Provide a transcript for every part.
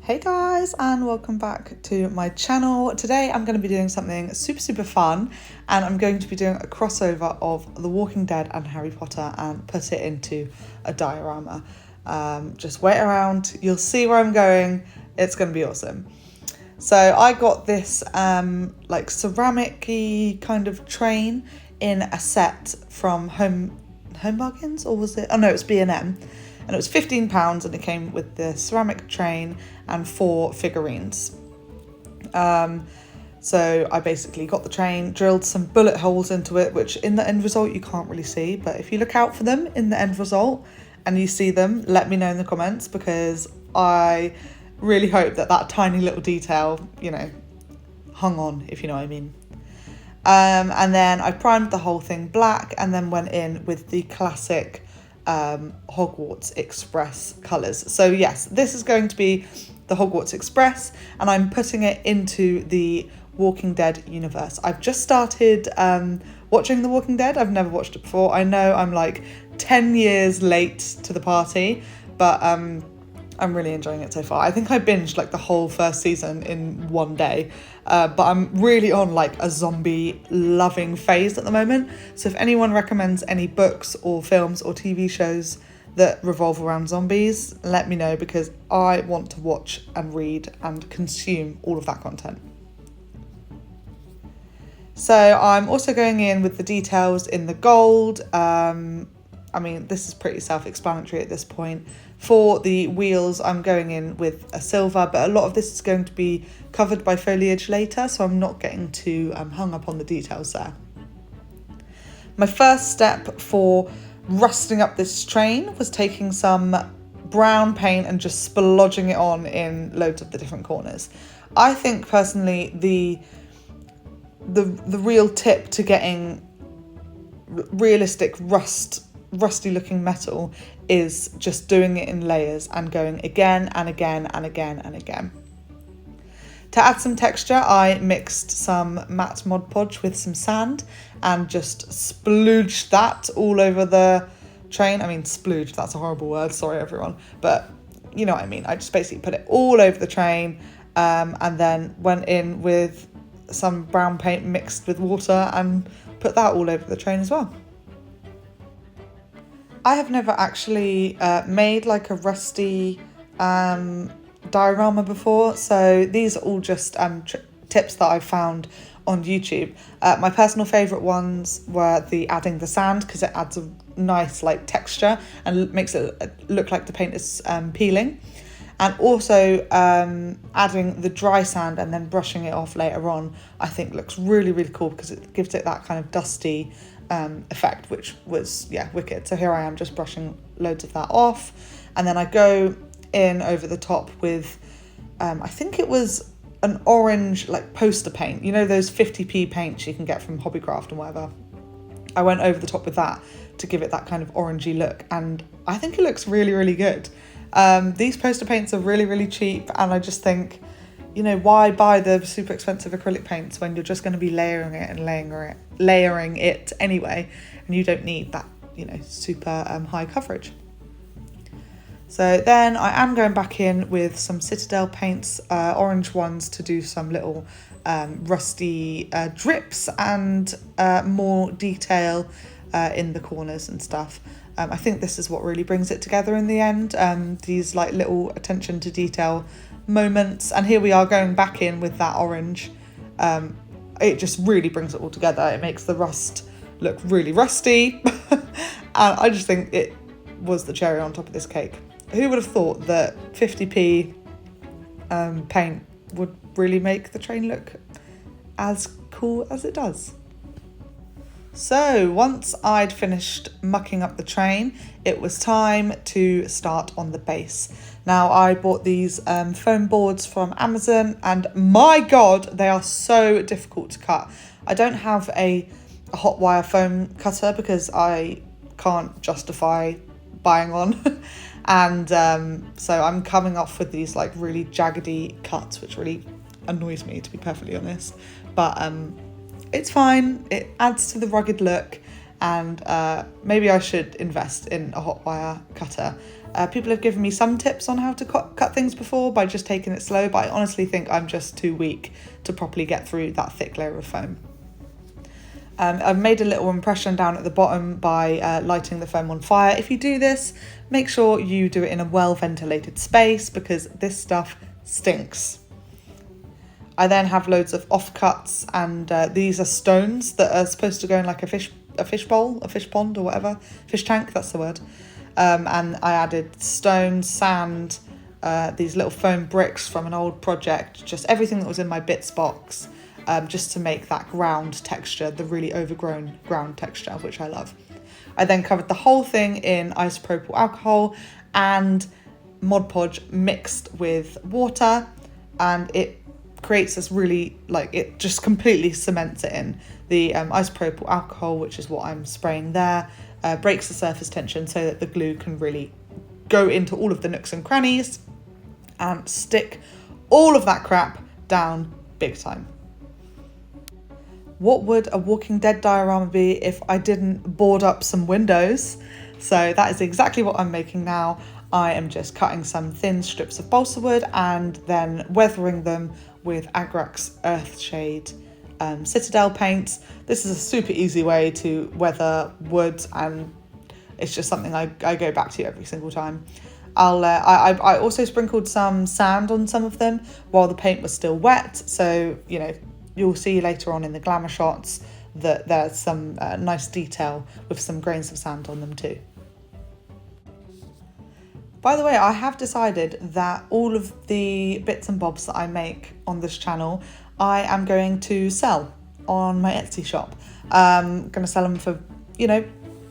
Hey guys, and welcome back to my channel. Today I'm going to be doing something super fun, and I'm going to be doing a crossover of The Walking Dead and Harry Potter and put it into a diorama. Just wait around, you'll see where I'm going. It's going to be awesome. So I got this like ceramic-y kind of train in a set from Home Bargains, or was it? Oh no, it's B&M. And it was £15, and it came with the ceramic train and 4 figurines. So I basically got the train, drilled some bullet holes into it, which in the end result you can't really see, but if you look out for them in the end result and you see them, let me know in the comments, because I really hope that tiny little detail, hung on, if you know what I mean. And then I primed the whole thing black and then went in with the classic Hogwarts Express colours. So yes, this is going to be the Hogwarts Express, and I'm putting it into the Walking Dead universe. I've just started watching The Walking Dead. I've never watched it before. I know I'm like 10 years late to the party, but I'm really enjoying it so far. I think I binged like the whole first season in one day, but I'm really on like a zombie loving phase at the moment. So if anyone recommends any books or films or TV shows that revolve around zombies, let me know, because I want to watch and read and consume all of that content. So I'm also going in with the details in the gold. I mean, this is pretty self-explanatory at this point. For the wheels, I'm going in with a silver, but a lot of this is going to be covered by foliage later, so I'm not getting too hung up on the details there. My first step for rusting up this train was taking some brown paint and just splodging it on in loads of the different corners. I think personally the real tip to getting realistic rusty looking metal is just doing it in layers and going again and again and again and again. To add some texture, I mixed some matte Mod Podge with some sand and just splooged that all over the train. I mean, splooged, that's a horrible word, sorry everyone, but you know what I mean. I just basically put it all over the train, and then went in with some brown paint mixed with water and put that all over the train as well. I have never actually made like a rusty diorama before, so these are all just tips that I've found on YouTube. My personal favourite ones were the adding the sand, because it adds a nice like texture and makes it look like the paint is peeling, and also adding the dry sand and then brushing it off later on I think looks really cool, because it gives it that kind of dusty effect, which was wicked. So here I am just brushing loads of that off, and then I go in over the top with I think it was an orange like poster paint, you know, those 50p paints you can get from Hobbycraft and whatever. I went over the top with that to give it that kind of orangey look, and I think it looks really good. These poster paints are really cheap, and I just think, why buy the super expensive acrylic paints when you're just going to be layering it and layering it anyway, and you don't need that, super high coverage. So then I am going back in with some Citadel paints, orange ones, to do some little rusty drips and more detail in the corners and stuff. I think this is what really brings it together in the end, these like little attention to detail moments. And here we are going back in with that orange. It just really brings it all together. It makes the rust look really rusty. And I just think it was the cherry on top of this cake. Who would have thought that 50p paint would really make the train look as cool as it does? So once I'd finished mucking up the train, it was time to start on the base. Now I bought these foam boards from Amazon, and my God, they are so difficult to cut. I don't have a hot wire foam cutter because I can't justify buying one. And so I'm coming off with these like really jaggedy cuts, which really annoys me, to be perfectly honest. But it's fine. It adds to the rugged look, and maybe I should invest in a hot wire cutter. People have given me some tips on how to cut things before by just taking it slow, but I honestly think I'm just too weak to properly get through that thick layer of foam. I've made a little impression down at the bottom by lighting the foam on fire. If you do this, make sure you do it in a well ventilated space because this stuff stinks. I then have loads of offcuts, and these are stones that are supposed to go in like a fish bowl, a fish pond or whatever, fish tank, that's the word. And I added stones, sand, these little foam bricks from an old project, just everything that was in my bits box, just to make that ground texture, the really overgrown ground texture, which I love. I then covered the whole thing in isopropyl alcohol and Mod Podge mixed with water, and it creates this really, like, it just completely cements it in. The isopropyl alcohol, which is what I'm spraying there, breaks the surface tension so that the glue can really go into all of the nooks and crannies and stick all of that crap down big time. What would a Walking Dead diorama be if I didn't board up some windows? So that is exactly what I'm making now. I am just cutting some thin strips of balsa wood and then weathering them with Agrax Earthshade Citadel paints. This is a super easy way to weather wood, and it's just something I go back to every single time. I also sprinkled some sand on some of them while the paint was still wet, so you know, you'll see later on in the glamour shots that there's some nice detail with some grains of sand on them too. By the way, I have decided that all of the bits and bobs that I make on this channel, I am going to sell on my Etsy shop. I'm going to sell them for, you know,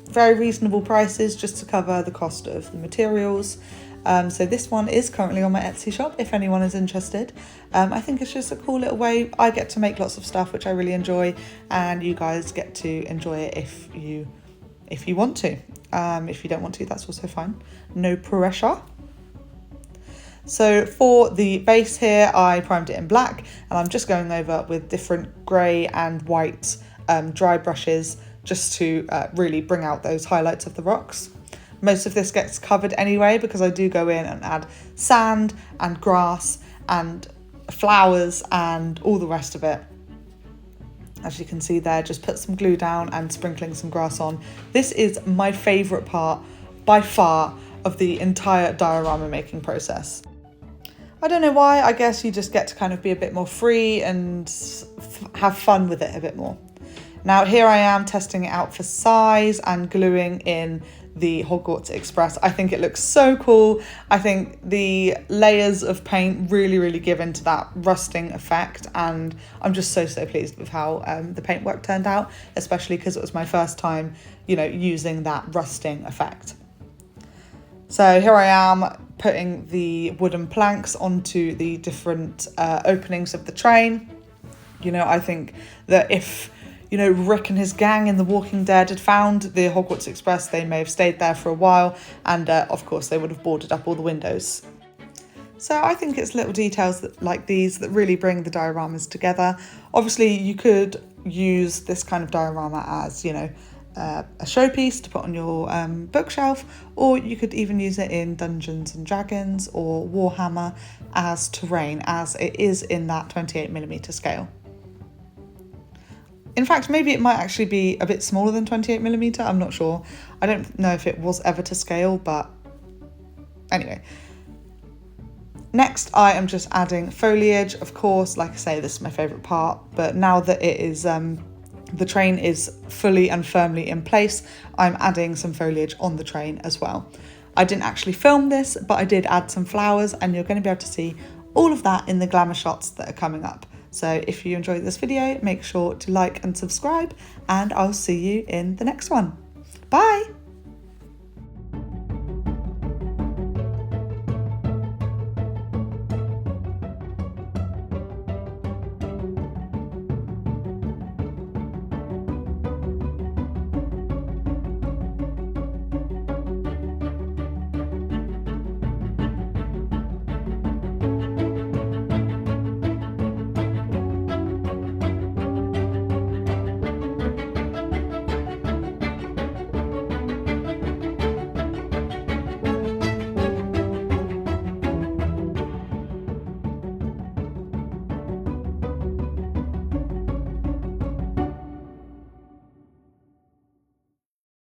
very reasonable prices just to cover the cost of the materials. So this one is currently on my Etsy shop if anyone is interested. I think it's just a cool little way. I get to make lots of stuff which I really enjoy, and you guys get to enjoy it if you want to. If you don't want to, that's also fine. No pressure. So for the base here, I primed it in black, and I'm just going over with different grey and white dry brushes just to really bring out those highlights of the rocks. Most of this gets covered anyway because I do go in and add sand and grass and flowers and all the rest of it. As you can see there, just put some glue down and sprinkling some grass on. This is my favourite part by far of the entire diorama making process. I don't know why, I guess you just get to kind of be a bit more free and have fun with it a bit more. Now here I am testing it out for size and gluing in the Hogwarts Express. I think it looks so cool. I think the layers of paint really give into that rusting effect, and I'm just so pleased with how the paintwork turned out, especially because it was my first time, you know, using that rusting effect. So here I am putting the wooden planks onto the different openings of the train. You know, I think that if, you know, Rick and his gang in The Walking Dead had found the Hogwarts Express, they may have stayed there for a while, and of course they would have boarded up all the windows. So I think it's little details like these that really bring the dioramas together. Obviously you could use this kind of diorama as, you know, a showpiece to put on your bookshelf, or you could even use it in Dungeons and Dragons or Warhammer as terrain, as it is in that 28mm scale. In fact, maybe it might actually be a bit smaller than 28mm, I'm not sure. I don't know if it was ever to scale, but anyway. Next, I am just adding foliage. Of course, like I say, this is my favourite part, but now that it is, the train is fully and firmly in place, I'm adding some foliage on the train as well. I didn't actually film this, but I did add some flowers, and you're going to be able to see all of that in the glamour shots that are coming up. So if you enjoyed this video, make sure to like and subscribe, and I'll see you in the next one. Bye!